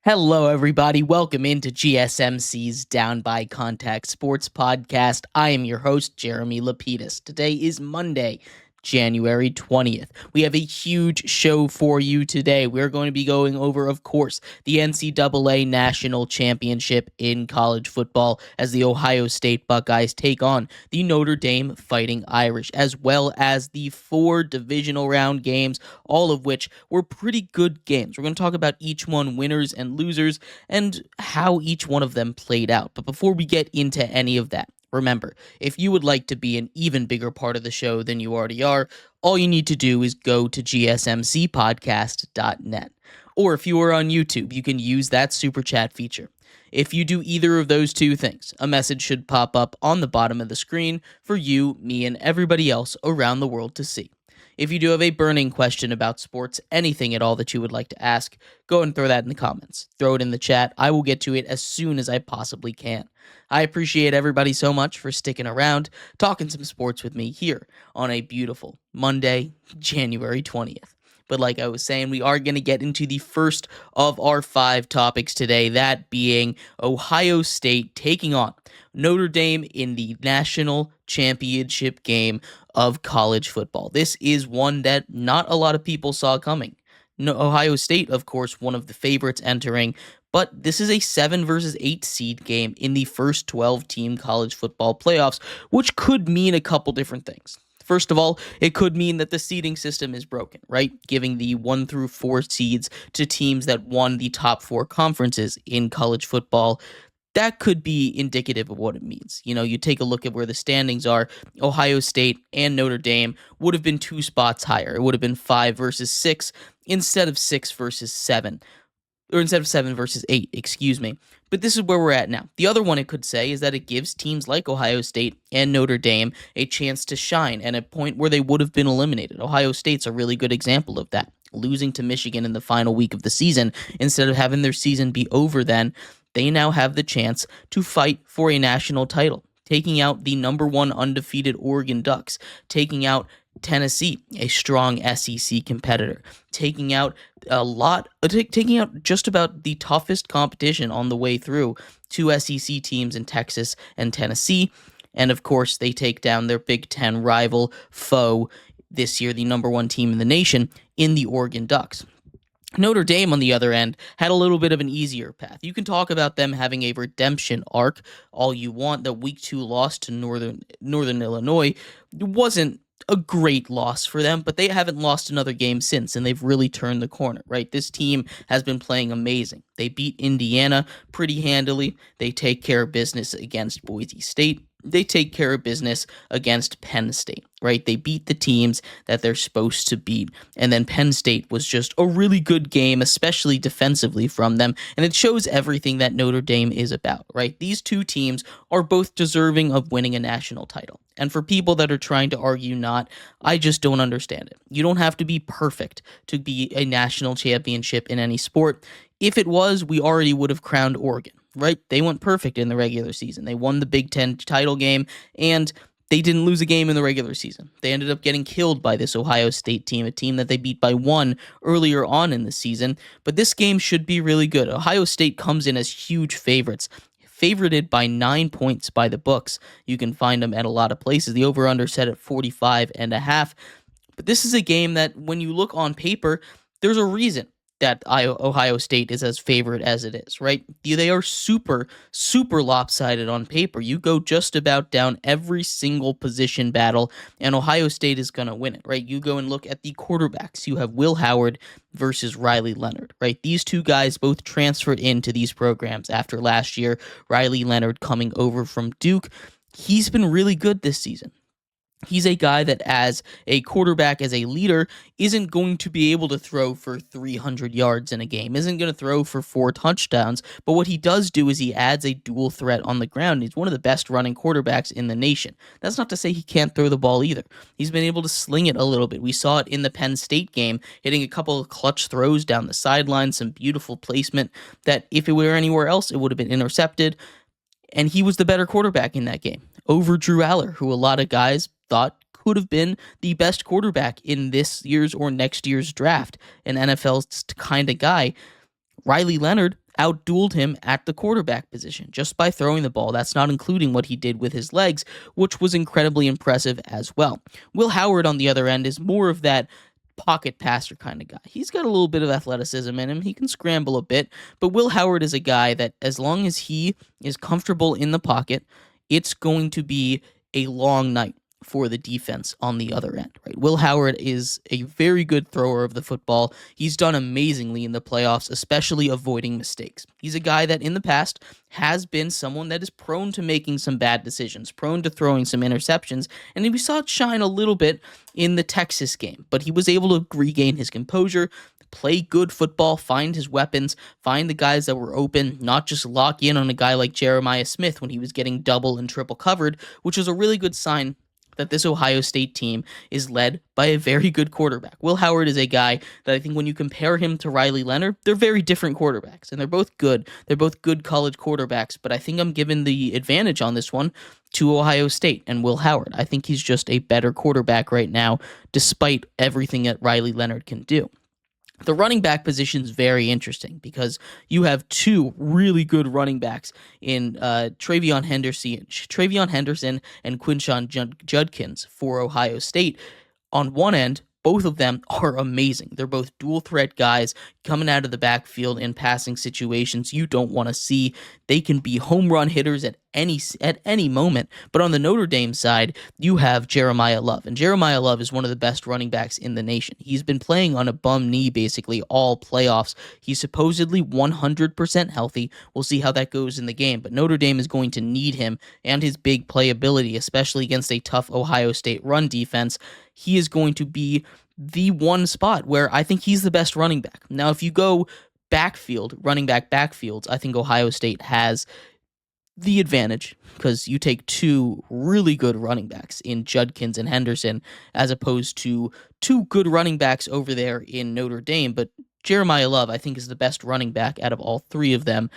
Hello, everybody. Welcome into GSMC's Down by Contact Sports Podcast. I am your host, Jeremy Lapidus. Today is Monday, January 20th. We have a huge show for you today. We're going to be going over, of course, the NCAA National Championship in college football as the Ohio State Buckeyes take on the Notre Dame Fighting Irish, as well as the 4 divisional round games, all of which were pretty good games. We're going to talk about each one, winners and losers, and how each one of them played out. But before we get into any of that, remember, if you would like to be an even bigger part of the show than you already are, all you need to do is go to gsmcpodcast.net. Or if you are on YouTube, you can use that super chat feature. If you do either of those two things, a message should pop up on the bottom of the screen for you, me, and everybody else around the world to see. If you do have a burning question about sports, anything at all that you would like to ask, go and throw that in the comments. Throw it in the chat. I will get to it as soon as I possibly can. I appreciate everybody so much for sticking around, talking some sports with me here on a beautiful Monday, January 20th. But like I was saying, we are going to get into the first of our 5 topics today, that being Ohio State taking on Notre Dame in the national championship game of college football. This is one that not a lot of people saw coming. Ohio State, of course, one of the favorites entering, but this is a 7 versus 8 seed game in the first 12-team college football playoffs, which could mean a couple different things. First of all, it could mean that the seeding system is broken, right? Giving the 1 through 4 seeds to teams that won the top 4 conferences in college football. That could be indicative of what it means. You take a look at where the standings are. Ohio State and Notre Dame would have been 2 spots higher. It would have been 5 versus 6 instead of 6 versus 7. Or instead of 7 versus 8, excuse me. But this is where we're at now. The other one it could say is that it gives teams like Ohio State and Notre Dame a chance to shine at a point where they would have been eliminated. Ohio State's a really good example of that. Losing to Michigan in the final week of the season, instead of having their season be over then, they now have the chance to fight for a national title, taking out the number 1 undefeated Oregon Ducks, taking out Tennessee, a strong SEC competitor, taking out just about the toughest competition on the way through, 2 SEC teams in Texas and Tennessee, and of course they take down their Big Ten rival foe this year, the number 1 team in the nation, in the Oregon Ducks. Notre Dame, on the other end, had a little bit of an easier path. You can talk about them having a redemption arc all you want. The Week 2 loss to Northern Illinois wasn't a great loss for them, but they haven't lost another game since, and they've really turned the corner, right? This team has been playing amazing. They beat Indiana pretty handily. They take care of business against Boise State. They take care of business against Penn State, right? They beat the teams that they're supposed to beat. And then Penn State was just a really good game, especially defensively from them. And it shows everything that Notre Dame is about, right? These 2 teams are both deserving of winning a national title. And for people that are trying to argue not, I just don't understand it. You don't have to be perfect to be a national championship in any sport. If it was, we already would have crowned Oregon, right? They went perfect in the regular season. They won the Big Ten title game, and they didn't lose a game in the regular season. They ended up getting killed by this Ohio State team, a team that they beat by 1 earlier on in the season. But this game should be really good. Ohio State comes in as huge favorites, favorited by 9 points by the books. You can find them at a lot of places. The over-under set at 45.5. But this is a game that, when you look on paper, there's a reason that Ohio State is as favored as it is, right? They are super, super lopsided on paper. You go just about down every single position battle, and Ohio State is going to win it, right? You go and look at the quarterbacks. You have Will Howard versus Riley Leonard, right? These 2 guys both transferred into these programs after last year. Riley Leonard coming over from Duke. He's been really good this season. He's a guy that, as a quarterback, as a leader, isn't going to be able to throw for 300 yards in a game, isn't going to throw for 4 touchdowns, but what he does do is he adds a dual threat on the ground. He's one of the best running quarterbacks in the nation. That's not to say he can't throw the ball either. He's been able to sling it a little bit. We saw it in the Penn State game, hitting a couple of clutch throws down the sideline, some beautiful placement that if it were anywhere else, it would have been intercepted, and he was the better quarterback in that game over Drew Aller, who a lot of guys thought could have been the best quarterback in this year's or next year's draft, an NFL's kind of guy. Riley Leonard outdueled him at the quarterback position just by throwing the ball. That's not including what he did with his legs, which was incredibly impressive as well. Will Howard, on the other end, is more of that pocket passer kind of guy. He's got a little bit of athleticism in him. He can scramble a bit, but Will Howard is a guy that, as long as he is comfortable in the pocket, it's going to be a long night for the defense on the other end, right? Will Howard is a very good thrower of the football. He's done amazingly in the playoffs, especially avoiding mistakes. He's a guy that in the past has been someone that is prone to making some bad decisions, prone to throwing some interceptions, and we saw it shine a little bit in the Texas game, but he was able to regain his composure, play good football, find his weapons, find the guys that were open, not just lock in on a guy like Jeremiah Smith when he was getting double and triple covered, which was a really good sign that this Ohio State team is led by a very good quarterback. Will Howard is a guy that I think when you compare him to Riley Leonard, they're very different quarterbacks, and they're both good. They're both good college quarterbacks, but I think I'm giving the advantage on this one to Ohio State and Will Howard. I think he's just a better quarterback right now, despite everything that Riley Leonard can do. The running back position is very interesting because you have two really good running backs in Travion Henderson and Quinshon Judkins for Ohio State. On one end, both of them are amazing. They're both dual threat guys coming out of the backfield in passing situations you don't want to see. They can be home run hitters at any moment. But on the Notre Dame side, you have Jeremiah Love. And Jeremiah Love is one of the best running backs in the nation. He's been playing on a bum knee basically all playoffs. He's supposedly 100% healthy. We'll see how that goes in the game. But Notre Dame is going to need him and his big playability, especially against a tough Ohio State run defense. He is going to be the one spot where I think he's the best running back. Now, if you go running back backfields, I think Ohio State has the advantage because you take two really good running backs in Judkins and Henderson as opposed to two good running backs over there in Notre Dame. But Jeremiah Love, I think, is the best running back out of all three of them.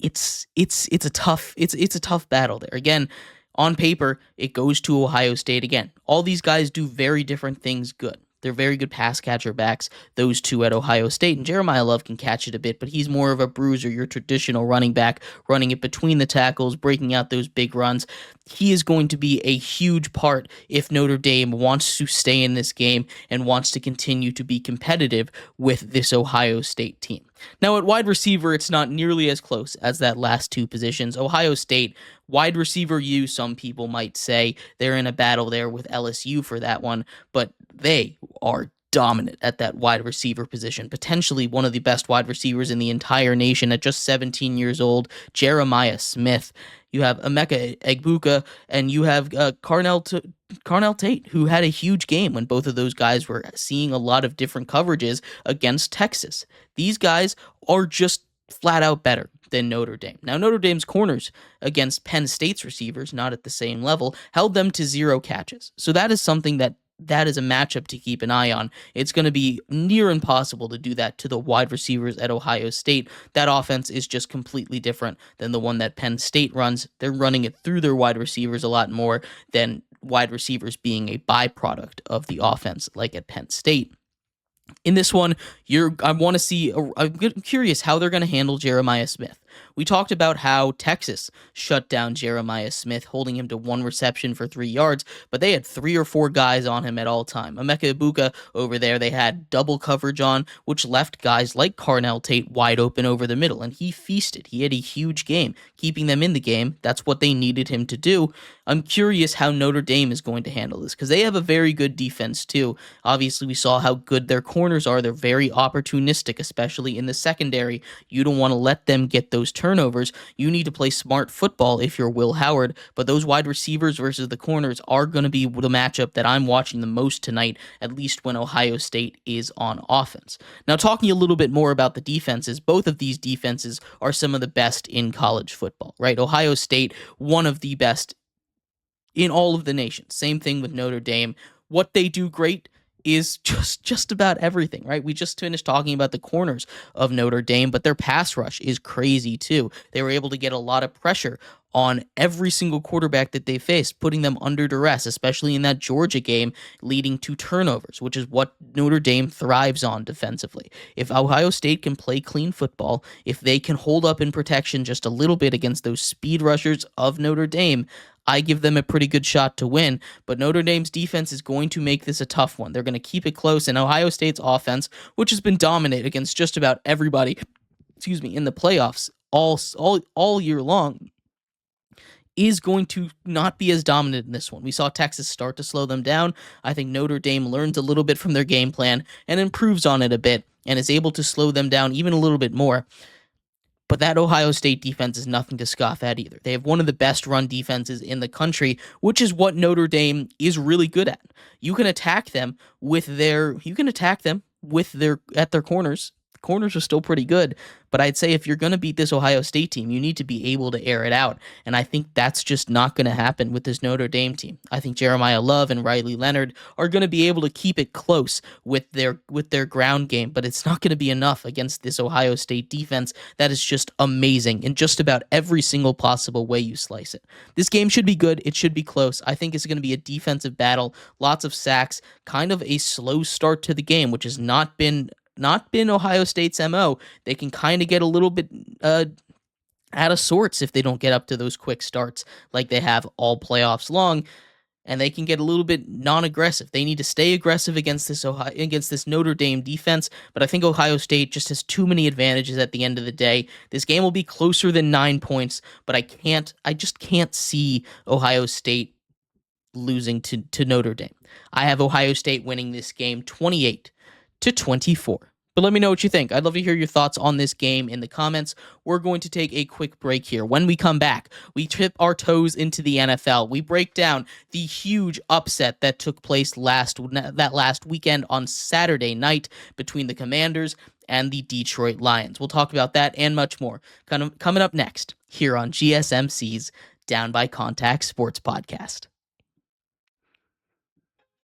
It's a tough battle there. Again, on paper, it goes to Ohio State again. All these guys do very different things good. They're very good pass catcher backs, those two at Ohio State. And Jeremiah Love can catch it a bit, but he's more of a bruiser, your traditional running back, running it between the tackles, breaking out those big runs. He is going to be a huge part if Notre Dame wants to stay in this game and wants to continue to be competitive with this Ohio State team. Now, at wide receiver, it's not nearly as close as that last two positions. Ohio State, wide receiver U, some people might say. They're in a battle there with LSU for that one, but they are dominant at that wide receiver position, potentially one of the best wide receivers in the entire nation at just 17 years old, Jeremiah Smith. You have Emeka Egbuka, and you have Carnell Tate, who had a huge game when both of those guys were seeing a lot of different coverages against Texas. These guys are just flat out better than Notre Dame. Now, Notre Dame's corners against Penn State's receivers, not at the same level, held them to 0 catches. So that is something that is a matchup to keep an eye on. It's going to be near impossible to do that to the wide receivers at Ohio State. That offense is just completely different than the one that Penn State runs. They're running it through their wide receivers a lot more than wide receivers being a byproduct of the offense like at Penn State. In this one, I'm curious how they're going to handle Jeremiah Smith. We talked about how Texas shut down Jeremiah Smith, holding him to 1 reception for 3 yards, but they had 3 or 4 guys on him at all time. Emeka Egbuka over there, they had double coverage on, which left guys like Carnell Tate wide open over the middle, and he feasted. He had a huge game, keeping them in the game. That's what they needed him to do. I'm curious how Notre Dame is going to handle this, because they have a very good defense too. Obviously, we saw how good their corners are. They're very opportunistic, especially in the secondary. You don't want to let them get those turnovers. You need to play smart football if you're Will Howard, but those wide receivers versus the corners are going to be the matchup that I'm watching the most tonight, at least when Ohio State is on offense. Now, talking a little bit more about the defenses, both of these defenses are some of the best in college football, right? Ohio State, one of the best in all of the nation. Same thing with Notre Dame. What they do great is just about everything, right? We just finished talking about the corners of Notre Dame, but their pass rush is crazy too. They were able to get a lot of pressure on every single quarterback that they faced, putting them under duress, especially in that Georgia game, leading to turnovers, which is what Notre Dame thrives on defensively. If Ohio State can play clean football, if they can hold up in protection just a little bit against those speed rushers of Notre Dame, I give them a pretty good shot to win, but Notre Dame's defense is going to make this a tough one. They're going to keep it close, and Ohio State's offense, which has been dominant against just about everybody, in the playoffs all year long, is going to not be as dominant in this one. We saw Texas start to slow them down. I think Notre Dame learns a little bit from their game plan and improves on it a bit and is able to slow them down even a little bit more. But that Ohio State defense is nothing to scoff at either. They have one of the best run defenses in the country, which is what Notre Dame is really good at. You can attack them at their corners. Corners are still pretty good, but I'd say if you're going to beat this Ohio State team, you need to be able to air it out, and I think that's just not going to happen with this Notre Dame team. I think Jeremiah Love and Riley Leonard are going to be able to keep it close with their ground game, but it's not going to be enough against this Ohio State defense that is just amazing in just about every single possible way you slice it. This game should be good. It should be close. I think it's going to be a defensive battle, lots of sacks, kind of a slow start to the game, which has not been Ohio State's MO. They can kind of get a little bit out of sorts if they don't get up to those quick starts like they have all playoffs long, and they can get a little bit non-aggressive. They need to stay aggressive against this Notre Dame defense, but I think Ohio State just has too many advantages at the end of the day. This game will be closer than 9 points, but I just can't see Ohio State losing to Notre Dame. I have Ohio State winning this game 28-24. But let me know what you think. I'd love to hear your thoughts on this game in the comments. We're going to take a quick break here. When we come back, we tip our toes into the NFL. We break down the huge upset that took place last weekend on Saturday night between the Commanders and the Detroit Lions. We'll talk about that and much more coming up next here on GSMC's Down by Contact Sports Podcast.